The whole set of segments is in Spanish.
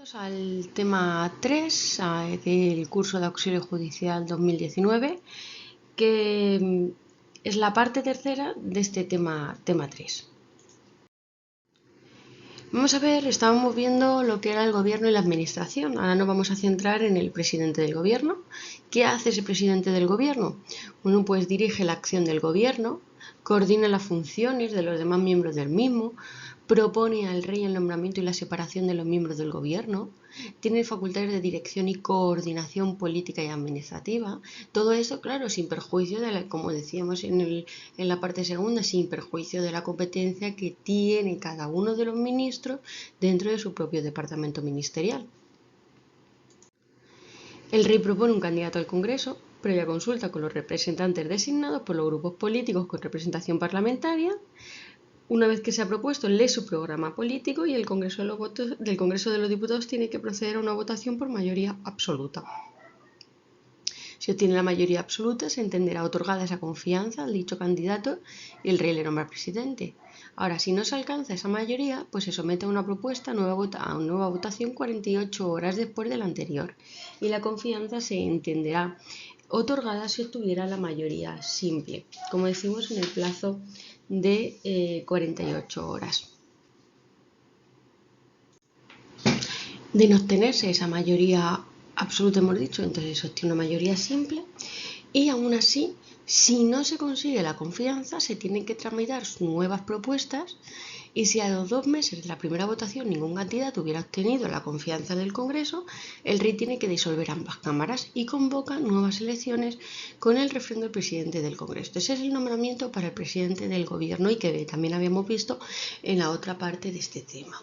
Bienvenidos al tema 3 del curso de auxilio judicial 2019, que es la parte tercera de este tema 3. Vamos a ver, estábamos viendo lo que era el gobierno y la administración. Ahora nos vamos a centrar en el presidente del gobierno. ¿Qué hace ese presidente del gobierno? Bueno, pues dirige la acción del gobierno, coordina las funciones de los demás miembros del mismo, propone al rey el nombramiento y la separación de los miembros del gobierno, tiene facultades de dirección y coordinación política y administrativa. Todo eso, claro, sin perjuicio como decíamos en la parte segunda, sin perjuicio de la competencia que tiene cada uno de los ministros dentro de su propio departamento ministerial. El rey propone un candidato al Congreso, previa consulta con los representantes designados por los grupos políticos con representación parlamentaria. Una vez que se ha propuesto, lee su programa político y el Congreso de los Diputados tiene que proceder a una votación por mayoría absoluta. Si obtiene la mayoría absoluta, se entenderá otorgada esa confianza al dicho candidato y el rey le nombra presidente. Ahora, si no se alcanza esa mayoría, pues se somete a una propuesta a nueva votación 48 horas después de la anterior y la confianza se entenderá otorgada si obtuviera la mayoría simple, como decimos, en el plazo de 48 horas. De no obtenerse esa mayoría absoluta, hemos dicho, entonces se obtiene una mayoría simple y aún así, si no se consigue la confianza, se tienen que tramitar nuevas propuestas y si a los 2 meses de la primera votación ningún candidato hubiera obtenido la confianza del Congreso, el rey tiene que disolver ambas cámaras y convoca nuevas elecciones con el refrendo del presidente del Congreso. Ese es el nombramiento para el presidente del gobierno y que también habíamos visto en la otra parte de este tema.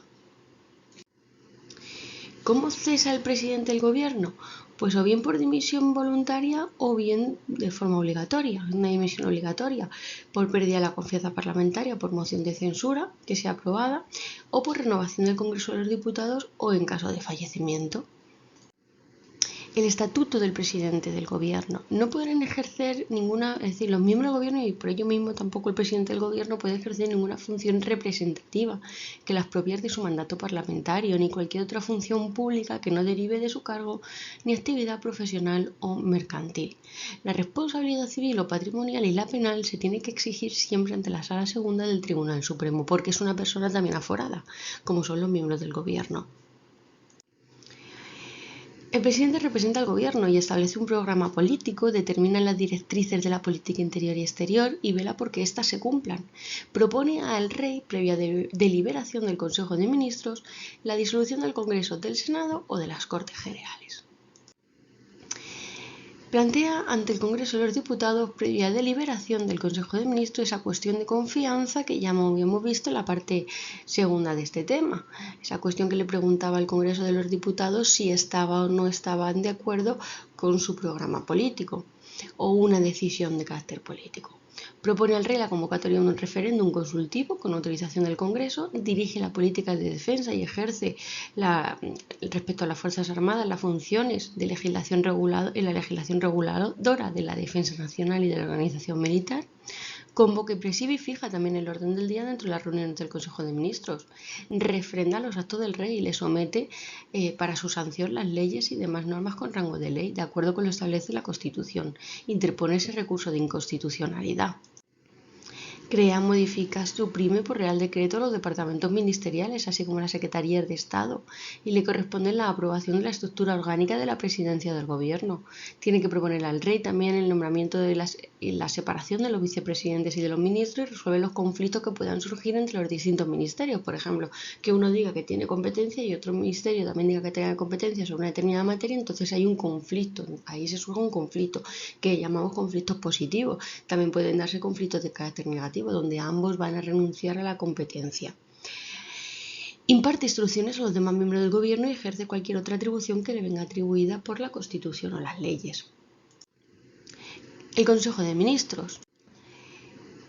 ¿Cómo cesa el presidente del gobierno? Pues o bien por dimisión voluntaria o bien de forma obligatoria, una dimisión obligatoria, por pérdida de la confianza parlamentaria, por moción de censura que sea aprobada, o por renovación del Congreso de los Diputados o en caso de fallecimiento. El estatuto del presidente del gobierno. No podrán ejercer ninguna, es decir, los miembros del gobierno y por ello mismo tampoco el presidente del gobierno puede ejercer ninguna función representativa que las propias de su mandato parlamentario, ni cualquier otra función pública que no derive de su cargo, ni actividad profesional o mercantil. La responsabilidad civil o patrimonial y la penal se tiene que exigir siempre ante la Sala Segunda del Tribunal Supremo, porque es una persona también aforada, como son los miembros del gobierno. El presidente representa al gobierno y establece un programa político, determina las directrices de la política interior y exterior y vela por que éstas se cumplan. Propone al rey, previa deliberación del Consejo de Ministros, la disolución del Congreso, del Senado o de las Cortes Generales. Plantea ante el Congreso de los Diputados, previa deliberación del Consejo de Ministros, esa cuestión de confianza que ya hemos visto en la parte segunda de este tema. Esa cuestión que le preguntaba al Congreso de los Diputados si estaba o no estaban de acuerdo con su programa político o una decisión de carácter político. Propone al rey la convocatoria de un referéndum consultivo con autorización del Congreso, dirige la política de defensa y ejerce respecto a las Fuerzas Armadas las funciones de legislación en la legislación reguladora de la defensa nacional y de la organización militar. Convoca y preside y fija también el orden del día dentro de las reuniones del Consejo de Ministros. Refrenda los actos del rey y le somete para su sanción las leyes y demás normas con rango de ley, de acuerdo con lo que establece la Constitución. Interpone ese recurso de inconstitucionalidad. Crea, modifica, suprime por Real Decreto los departamentos ministeriales, así como las secretarías de Estado, y le corresponde la aprobación de la estructura orgánica de la presidencia del gobierno. Tiene que proponer al rey también el nombramiento de la separación de los vicepresidentes y de los ministros y resuelve los conflictos que puedan surgir entre los distintos ministerios. Por ejemplo, que uno diga que tiene competencia y otro ministerio también diga que tenga competencia sobre una determinada materia, entonces hay un conflicto, ahí se surge un conflicto que llamamos conflictos positivos. También pueden darse conflictos de carácter negativo, donde ambos van a renunciar a la competencia. Imparte instrucciones a los demás miembros del gobierno y ejerce cualquier otra atribución que le venga atribuida por la Constitución o las leyes. El Consejo de Ministros.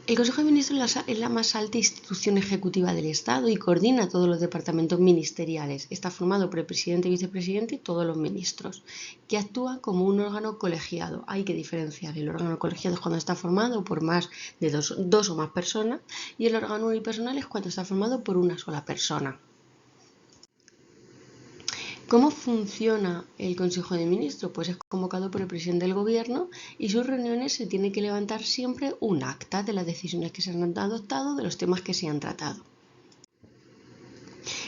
El Consejo de Ministros es la más alta institución ejecutiva del Estado y coordina todos los departamentos ministeriales. Está formado por el presidente, vicepresidente y todos los ministros, que actúa como un órgano colegiado. Hay que diferenciar el órgano colegiado es cuando está formado por más de dos o más personas y el órgano unipersonal es cuando está formado por una sola persona. ¿Cómo funciona el Consejo de Ministros? Pues es convocado por el presidente del Gobierno y sus reuniones se tiene que levantar siempre un acta de las decisiones que se han adoptado, de los temas que se han tratado.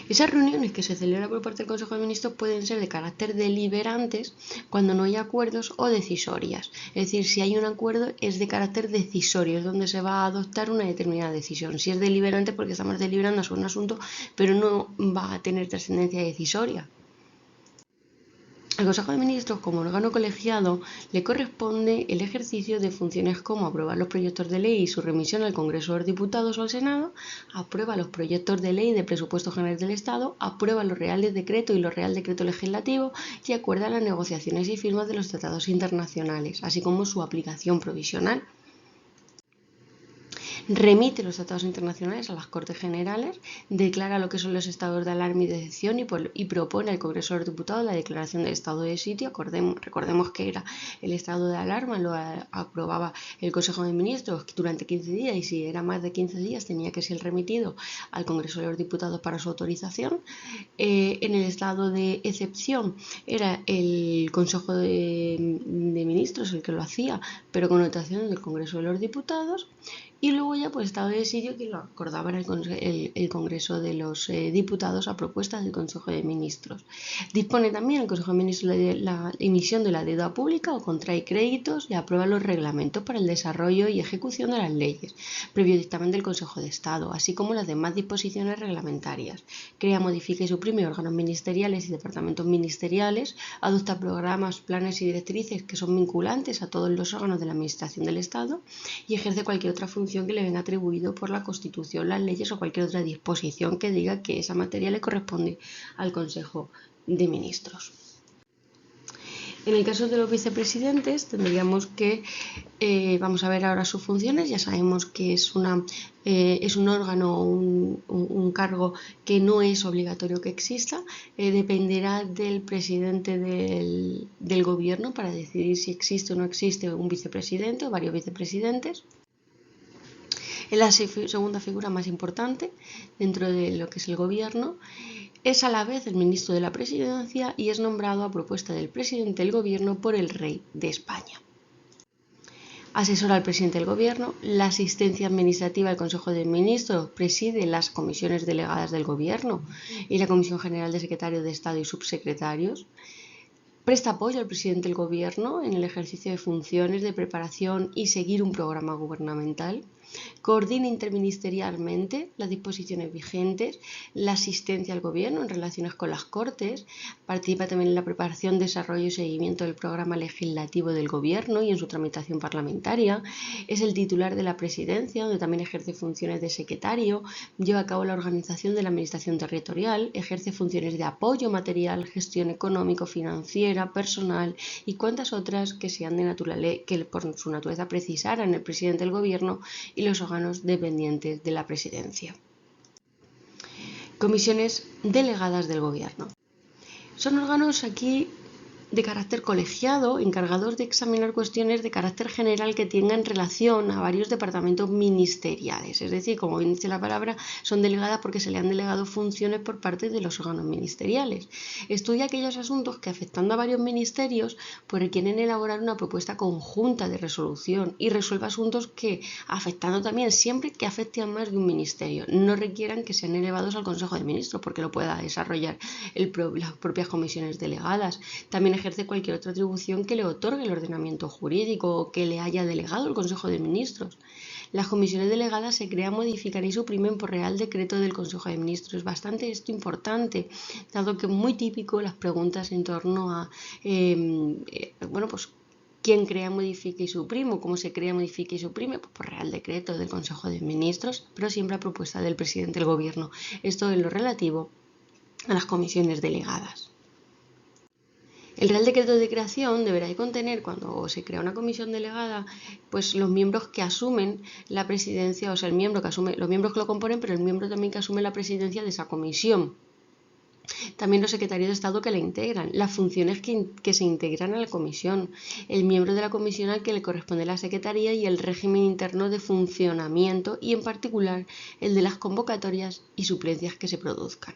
Esas reuniones que se celebran por parte del Consejo de Ministros pueden ser de carácter deliberantes cuando no hay acuerdos o decisorias. Es decir, si hay un acuerdo es de carácter decisorio, es donde se va a adoptar una determinada decisión. Si es deliberante porque estamos deliberando sobre un asunto, pero no va a tener trascendencia decisoria. Al Consejo de Ministros, como órgano colegiado, le corresponde el ejercicio de funciones como aprobar los proyectos de ley y su remisión al Congreso de los Diputados o al Senado, aprueba los proyectos de ley de presupuesto general del Estado, aprueba los reales decretos y los real decreto legislativo y acuerda las negociaciones y firmas de los tratados internacionales, así como su aplicación provisional. Remite los tratados internacionales a las Cortes Generales, declara lo que son los estados de alarma y de excepción y propone al Congreso de los Diputados la declaración del estado de sitio. Recordemos que era el estado de alarma, lo aprobaba el Consejo de Ministros durante 15 días y si era más de 15 días tenía que ser remitido al Congreso de los Diputados para su autorización. En el estado de excepción era el Consejo de Ministros el que lo hacía, pero con votación del Congreso de los Diputados. Y luego ya pues estado de sitio que lo acordaba el Congreso de los Diputados a propuesta del Consejo de Ministros. Dispone también el Consejo de Ministros de la emisión de la deuda pública o contrae créditos y aprueba los reglamentos para el desarrollo y ejecución de las leyes, previo dictamen del Consejo de Estado, así como las demás disposiciones reglamentarias. Crea, modifica y suprime órganos ministeriales y departamentos ministeriales, adopta programas, planes y directrices que son vinculantes a todos los órganos de la Administración del Estado y ejerce cualquier otra función que le venga atribuido por la Constitución, las leyes o cualquier otra disposición que diga que esa materia le corresponde al Consejo de Ministros. En el caso de los vicepresidentes tendríamos que, vamos a ver ahora sus funciones, ya sabemos que es un órgano, un cargo que no es obligatorio que exista, dependerá del presidente del gobierno para decidir si existe o no existe un vicepresidente o varios vicepresidentes. Es la segunda figura más importante dentro de lo que es el gobierno. Es a la vez el ministro de la presidencia y es nombrado a propuesta del presidente del gobierno por el rey de España. Asesora al presidente del gobierno. La asistencia administrativa del Consejo de Ministros preside las comisiones delegadas del gobierno y la Comisión General de Secretarios de Estado y subsecretarios. Presta apoyo al presidente del gobierno en el ejercicio de funciones de preparación y seguir un programa gubernamental. Coordina interministerialmente las disposiciones vigentes, la asistencia al gobierno en relaciones con las Cortes, participa también en la preparación, desarrollo y seguimiento del programa legislativo del gobierno y en su tramitación parlamentaria, es el titular de la presidencia, donde también ejerce funciones de secretario, lleva a cabo la organización de la administración territorial, ejerce funciones de apoyo material, gestión económico, financiera, personal y cuantas otras que sean que por su naturaleza precisaran el presidente del gobierno y los órganos dependientes de la presidencia. Comisiones delegadas del gobierno. Son órganos aquí de carácter colegiado, encargados de examinar cuestiones de carácter general que tengan relación a varios departamentos ministeriales. Es decir, como bien dice la palabra, son delegadas porque se le han delegado funciones por parte de los órganos ministeriales. Estudia aquellos asuntos que, afectando a varios ministerios, pues requieren elaborar una propuesta conjunta de resolución y resuelve asuntos que, afectando también siempre que afecte a más de un ministerio, no requieran que sean elevados al Consejo de Ministros porque lo pueda desarrollar las propias comisiones delegadas. También ejerce cualquier otra atribución que le otorgue el ordenamiento jurídico o que le haya delegado el Consejo de Ministros. Las comisiones delegadas se crean, modifican y suprimen por real decreto del Consejo de Ministros. Es bastante esto importante, dado que es muy típico las preguntas en torno a, ¿quién crea, modifica y suprime? ¿Cómo se crea, modifica y suprime? Pues por real decreto del Consejo de Ministros, pero siempre a propuesta del presidente del gobierno. Esto en lo relativo a las comisiones delegadas. El Real Decreto de creación deberá contener, cuando se crea una comisión delegada, pues los miembros que asumen la presidencia, o sea, los miembros que lo componen, pero el miembro también que asume la presidencia de esa comisión. También los secretarios de Estado que la integran, las funciones que se integran a la comisión, el miembro de la comisión al que le corresponde la secretaría y el régimen interno de funcionamiento y, en particular, el de las convocatorias y suplencias que se produzcan.